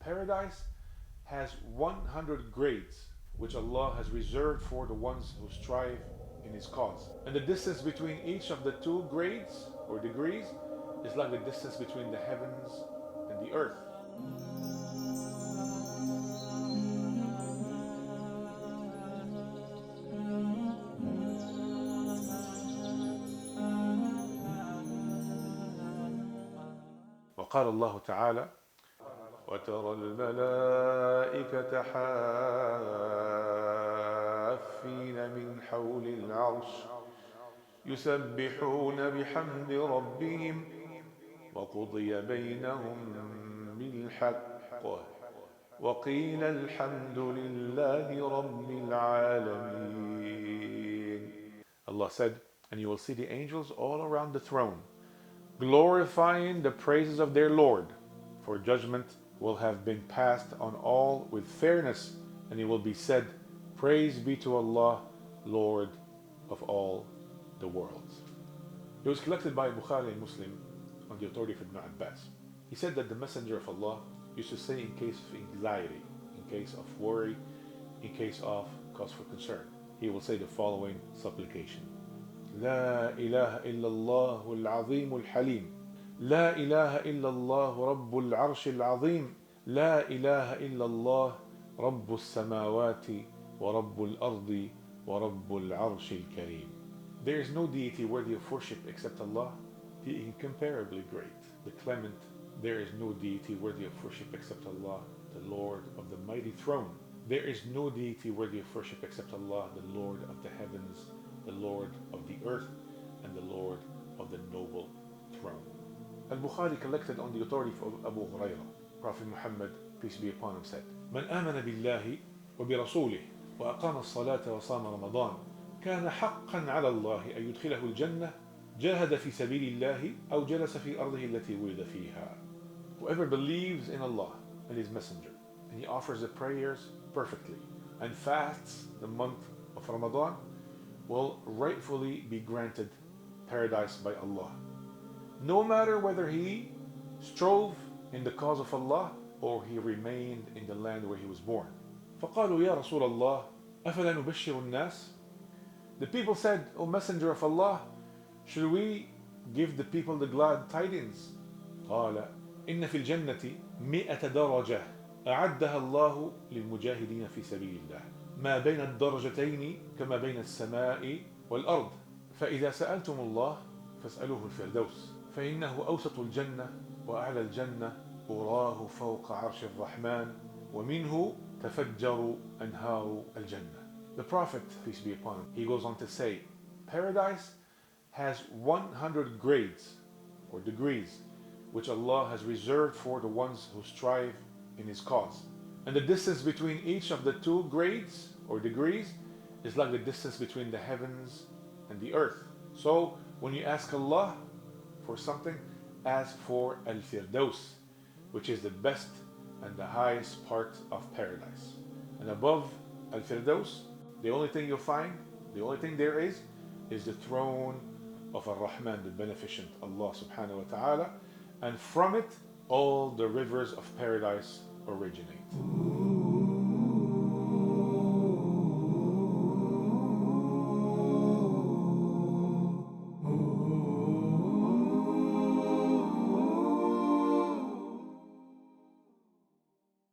Paradise has 100 grades which Allah has reserved for the ones who strive in His cause. And the distance between each of the two grades or degrees is like the distance between the heavens and the earth. وقال الله تعالى: وترى الملائكة حافين من حول العرش يسبحون بحمد ربهم وقضي بينهم بالحق وقيل الحمد لله رب العالمين. Allah said, and you will see the angels all around the throne, glorifying the praises of their Lord, for judgment will have been passed on all with fairness, and it will be said, praise be to Allah, Lord of all the worlds. It was collected by Bukhari and Muslim on the authority of Ibn Abbas. He said that the Messenger of Allah used to say in case of anxiety, in case of worry, in case of cause for concern, he will say the following supplication: لا إله إلا الله العظيم الحليم لا إله إلا الله رب العرش العظيم لا إله إلا الله رب السماوات ورب الأرض ورب العرش الكريم. There is no deity worthy of worship except Allah, the incomparably great, the clement. There is no deity worthy of worship except Allah, the Lord of the mighty throne. There is no deity worthy of worship except Allah, the Lord of the heavens, the Lord of the earth, and the Lord of the noble throne. Al-Bukhari collected on the authority of Abu Hurairah. Prophet Muhammad, peace be upon him, said, من آمن بالله وبرسوله وأقام الصلاة وصام رمضان كان حقا على الله أن يدخله الجنة جاهد في سبيل الله أو جلس في أرضه التي ولد فيها. Whoever believes in Allah and His Messenger, and he offers the prayers perfectly, and fasts the month of Ramadan, will rightfully be granted paradise by Allah, no matter whether he strove in the cause of Allah or he remained in the land where he was born. فقالوا يا رسول الله أفلا نبشر الناس. The people said, O Messenger of Allah, should we give the people the glad tidings? قال إن في الجنة 100 درجة أعدها الله للمجاهدين في سبيل الله ما بين الدرجتين كما بين السماء والأرض فإذا سألتم الله فاسألوه الفردوس فإنه أوسط الجنة وأعلى الجنة أراه فوق عرش الرحمن ومنه تفجر أنهار الجنة. The Prophet, peace be upon him, he goes on to say, paradise has 100 grades or degrees which Allah has reserved for the ones who strive in His cause. And the distance between each of the two grades or degrees is like the distance between the heavens and the earth. So when you ask Allah for something, ask for Al-Firdaus, which is the best and the highest part of paradise. And above Al-Firdaus, the only thing you'll find, the only thing there is the throne of Ar-Rahman, the beneficent, Allah subhanahu wa ta'ala, and from it all the rivers of paradise originate.